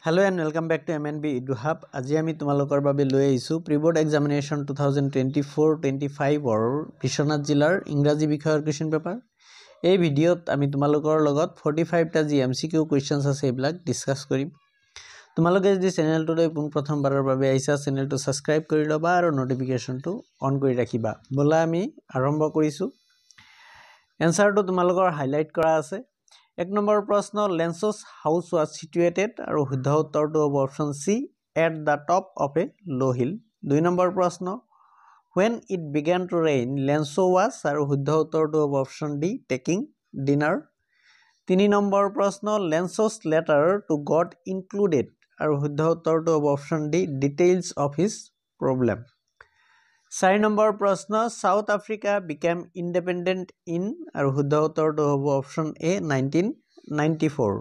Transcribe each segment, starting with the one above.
Hello and welcome back to MNB EduHub. আজি আমি তোমালোকৰ বাবে লৈ আহিছো প্ৰি-বোৰ্ড এক্সামিনেশ্যন 2024-25 অৰ বিশ্বনাথ জিলাৰ ইংৰাজী বিষয়ৰ কোৱেশ্চন পেপাৰ। এই ভিডিঅ'ত আমি তোমালোকৰ লগত 45 টা MCQ কোৱেশ্চনছ আছে এইবিলাক ডিসকাস কৰিম। তোমালোকে যদি চেনেলটোলৈ প্ৰথমবাৰৰ বাবে আহিছা চেনেলটো সাবস্ক্ৰাইব কৰি লবা আৰু নটিফিকেশনটো অন কৰি ৰাখিবা। বলা আমি আৰম্ভ কৰিছো। এনসাৰটো তোমালোকৰ হাইলাইট কৰা আছে। 1 নম্বৰ প্ৰশ্ন লেন্সছ হাউস was situated আৰু শুদ্ধ উত্তৰটো হ'ব option C at the top of a low hill। 2 নম্বৰ প্ৰশ্ন when it began to rain Lenso was আৰু শুদ্ধ উত্তৰটো হ'ব option D taking dinner। 3 number প্ৰশ্ন Lenso's letter to God included আৰু শুদ্ধ উত্তৰটো হ'ব option D details of his problem। 4 number প্ৰশ্ন South Africa became independent in আৰু শুদ্ধ উত্তৰটো হ'ব অপচন এ 1994।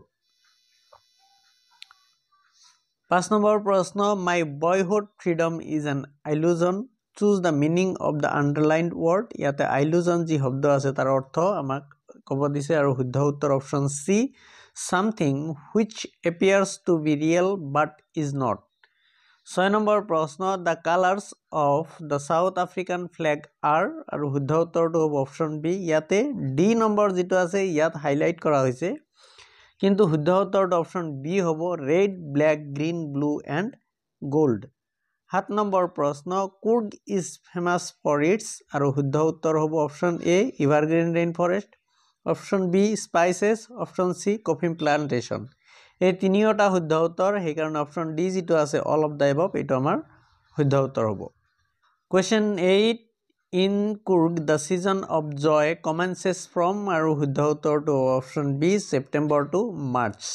5 নম্বৰ প্ৰশ্ন My boyhood freedom is an illusion choose the meaning of the underlined word। ইয়াতে illusion যি শব্দ আছে তাৰ অৰ্থ আমাক ক'ব দিছে আৰু শুদ্ধ উত্তৰ option C something which appears to be real but is not। 6 number প্ৰশ্ন The colors of the South African flag are আৰু শুদ্ধ উত্তৰটো হ'ব অপচন বি। ইয়াতে ডি নম্বৰ যেটো আছে ইয়াত হাইলাইট কৰা হৈছে কিন্তু শুদ্ধ উত্তৰটো অপচন বি হ'ব red black green blue and gold। 7 number প্ৰশ্ন Coorg is famous for its আৰু শুদ্ধ উত্তৰ হ'ব option A evergreen rainforest, option B spices, option C coffee plantation। এই তিনিওটা শুদ্ধ উত্তৰ সেই কাৰণে অপচন ডি যেটো আছে all of the above এটো আমাৰ শুদ্ধ উত্তৰ হ'ব। Question 8 In Coorg the season of joy commences from আৰু শুদ্ধ উত্তৰটো option B September to March।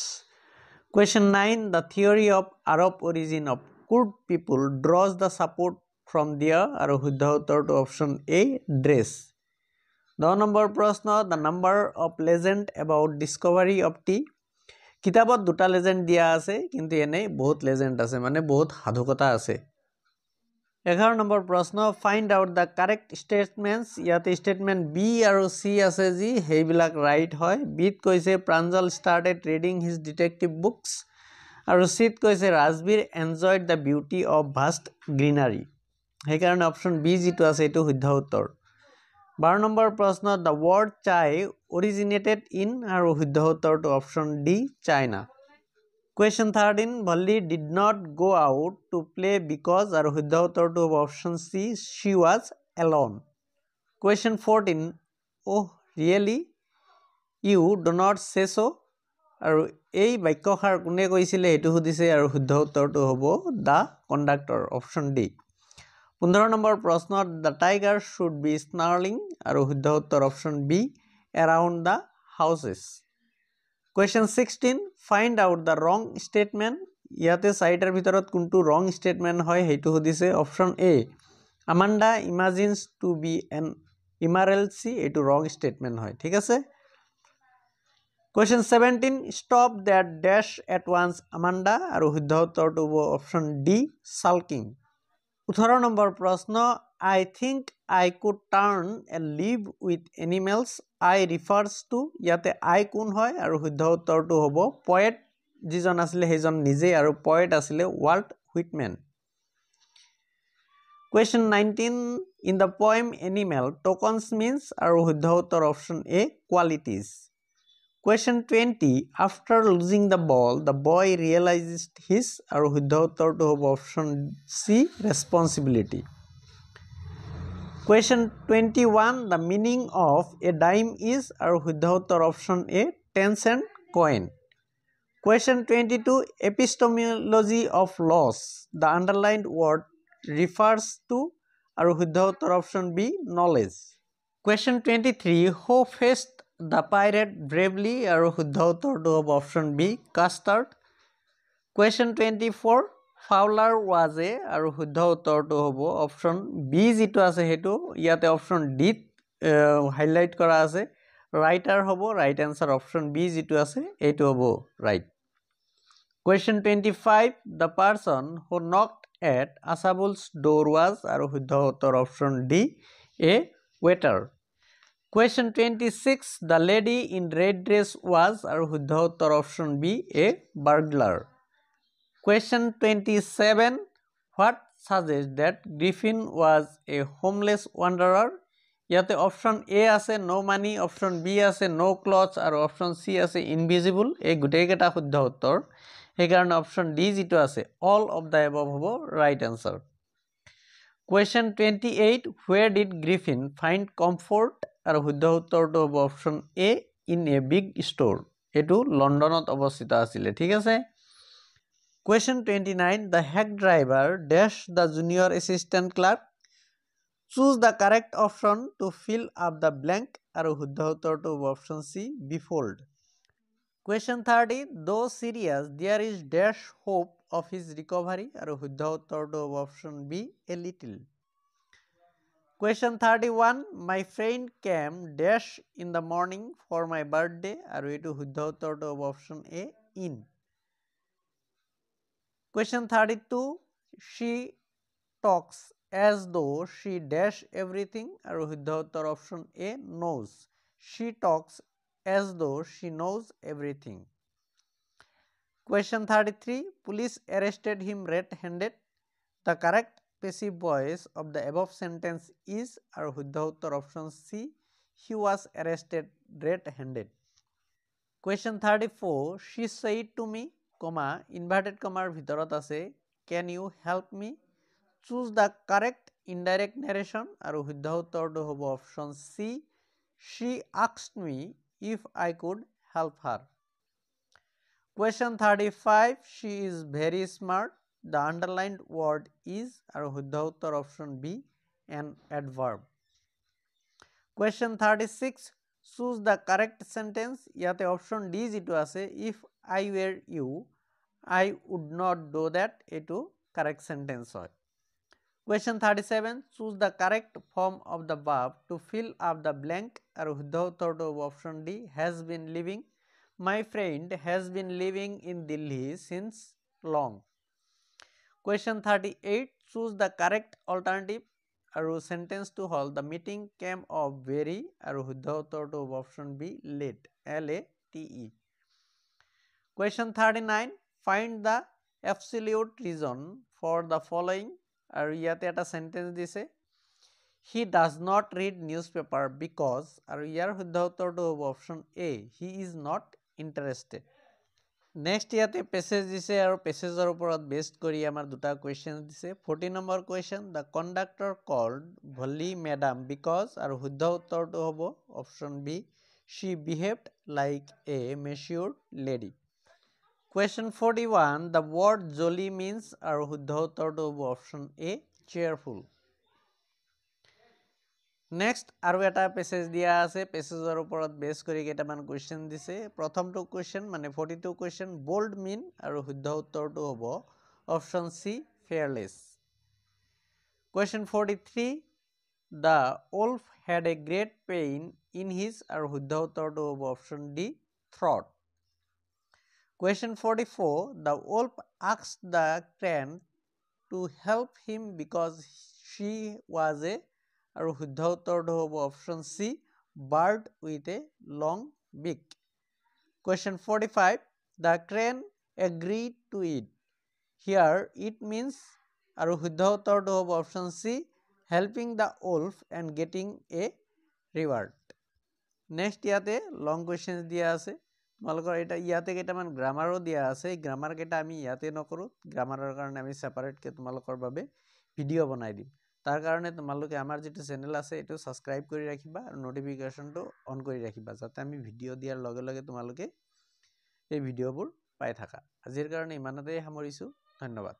Question 9 The theory of Arab origin of Kurd people draws the support from their আৰু শুদ্ধ উত্তৰটো অপচন এ dress। 10 নম্বৰ প্ৰশ্ন The number of legend about discovery of tea কিতাপত দুটা legend দিয়া আছে কিন্তু এনে বহুত লেজেন্ড আছে মানে বহুত সাধুকতা আছে। 11 নম্বৰ প্ৰশ্ন Find out the correct statements ইয়াতে statement B আৰু C আছে যি হেইবিলাক ৰাইট হয়। বিত কৈছে Pranjal started reading his detective books আৰু Cত কৈছে Rajbir enjoyed the beauty of vast greenery। সেই কাৰণে অপচন বি যেটো আছে এটো শুদ্ধ উত্তৰ। 12 নম্বৰ প্ৰশ্ন The word chai originated in আৰু শুদ্ধ উত্তৰটো option D China। Question 13 Valli did not go out to play because আৰু শুদ্ধ উত্তৰটো হ'ব option C she was alone। Question 14 Oh really you do not say so আৰু এই বাক্যষাৰ কোনে কৈছিলে এটো সুধিছে আৰু শুদ্ধ উত্তৰটো হ'ব the conductor অপচন ডি। 15 নম্বৰ প্ৰশ্ন The tiger should be snarling আৰু শুদ্ধ উত্তৰ option B around the houses। Question 16 Find out the wrong statement ইয়াতে চাৰিটাৰ ভিতৰত কোনটো wrong statement হয় হেতু সুধিছে option A Amanda imagines to be an emergency এটো wrong statement হয় ঠিক আছে। Question 17 Stop that dash at once Amanda আৰু শুদ্ধ উত্তৰটো হ'ব অপচন ডি sulking। 18 নম্বৰ প্ৰশ্ন I think I could turn and live with animals I refers to ইয়াতে I কোন হয় আৰু শুদ্ধ উত্তৰটো হ'ব poet যিজন আছিল হেজন নিজে আৰু poet আছিল Walt Whitman। Question 19 In the poem Animal tokens means আৰু শুদ্ধ উত্তৰ option A qualities। Question 20 After losing the ball the boy realizes his আৰু শুদ্ধ উত্তৰটো হ'ব option C responsibility। Question 21 The meaning of a dime is আৰু শুদ্ধ উত্তৰ option A 10 cent coin। Question 22 Epistemology of loss the underlined word refers to আৰু শুদ্ধ উত্তৰ option B knowledge। Question 23 Who faced the pirate bravely আৰু শুদ্ধ উত্তৰটো হ'ব option B Custard। Question 24 Fowler was a আৰু শুদ্ধ উত্তৰটো হ'ব অপচন বি যেটো আছে হেতু ইয়াতে অপচন ডি হাইলাইট কৰা আছে রাইটার হ'ব রাইট आंसर অপচন বি যেটো আছে এইটো হ'ব right. Question 25 The person who knocked at Asabul's door was আৰু শুদ্ধ উত্তৰ option D a waiter। Question 26 The lady in red dress was আৰু শুদ্ধ উত্তৰ option B a burglar। Question 27. What suggests that Griffin was a homeless wanderer? ইয়াতে option A আছে no money, option B আছে নো clothes আৰু option সি আছে invisible. এই গোটেইকেইটা শুদ্ধ উত্তৰ, সেইকাৰণে অপশন ডি যিটো আছে অল অফ দ্য এবভ হ'ব right answer. Question 28. Where did Griffin find comfort? আৰু শুদ্ধ উত্তৰটো হ'ব option A in a big store. এইটো লণ্ডনত অৱস্থিত আছিলে, ঠিক আছে। Question 29. The hack driver dash the junior assistant clerk. Choose the correct option to fill up the blank. আৰু শুদ্ধ উত্তৰটো হ'ব option C befold. Question 30. Though serious, there is dash hope of his recovery. আৰু শুদ্ধ উত্তৰটো হ'ব option B a little. Question 31. My friend came dash in the morning for my birthday. আৰু এইটো শুদ্ধ উত্তৰটো হ'ব option A in. Question 32. She talks as though she dash everything. আৰু শুদ্ধ উত্তৰ option A knows. She talks as though she knows everything. Question 33. Police arrested him red-handed. The correct passive voice of the above sentence is, আৰু শুদ্ধ উত্তৰ option C he was arrested red-handed. Question 34. She said to me, comma, inverted comma ভিতৰত আছে can you help me? Choose the correct indirect narration. আৰু শুদ্ধ উত্তৰটো হ'ব option C she asked me if I could help her. Question 35. She is very smart. The underlined word is, আৰু শুদ্ধ উত্তৰ option B an adverb. Question 36. Choose the correct sentence. ইয়াতে option D যিটো আছে if I were you I would not do that, এইটো correct sentence হয়। Question 37. Choose the correct form of the verb to fill up the blank. আৰু শুদ্ধ উত্তৰটো হ'ব option D has been living. My friend has been living in Delhi since long. Question 38. Choose the correct alternative. আৰু sentenceটো হ'ল the meeting came off very. আৰু শুদ্ধ উত্তৰটো হ'ব option B late, L-A-T-E. Question 39. Find the absolute reason for the following. আৰু ইয়াতে এটা sentence দিছে he does not read newspaper because, আৰু ইয়াৰ শুদ্ধ উত্তৰটো হ'ব option A he is not interested. Next ইয়াতে পেছেজ দিছে আৰু পেছেজৰ ওপৰত বেস্ড কৰি আমাৰ দুটা কুৱেশ্যন দিছে। 40 নম্বৰ question the conductor called Volly madam because, আৰু শুদ্ধ উত্তৰটো হ'ব option B she behaved like a matured lady. Question 41. The word jolly means, আৰু শুদ্ধ উত্তৰটো হ'ব অপশন এ cheerful. নেক্সট আৰু এটা পেছেজ দিয়া আছে, পেছেজৰ ওপৰত বেছ কৰি কেইটামান কুৱেশ্যন দিছে। প্ৰথমটো কুৱেশ্যন মানে 42 কুৱেশ্যন bold mean, আৰু শুদ্ধ উত্তৰটো হ'ব option C fearless. Question 43. The wolf had a great pain in his, আৰু শুদ্ধ উত্তৰটো হ'ব option D throat. Question 44. The wolf asked the crane to help him because she was a, আৰু শুদ্ধ উত্তৰটো হ'ব option C bird with a long beak. Question 45. The crane agreed to it. Here it means, আৰু শুদ্ধ উত্তৰটো হ'ব option C helping the wolf and getting a reward. Next ইয়াতে long questions দিয়া আছে, তোমালোকৰ এটা ইয়াতে কেইটামান গ্ৰামাৰো দিয়া আছে। গ্ৰামাৰ কেইটা আমি ইয়াতে নকৰোঁ, গ্ৰামাৰৰ কাৰণে আমি ছেপাৰেটকৈ তোমালোকৰ বাবে ভিডিঅ' বনাই দিম। তাৰ কাৰণে তোমালোকে আমাৰ যিটো চেনেল আছে এইটো ছাবস্ক্ৰাইব কৰি ৰাখিবা আৰু নটিফিকেশ্যনটো অন কৰি ৰাখিবা, যাতে আমি ভিডিঅ' দিয়াৰ লগে লগে তোমালোকে এই ভিডিঅ'বোৰ পাই থাকা। আজিৰ কাৰণে ইমানতেই সামৰিছোঁ, ধন্যবাদ।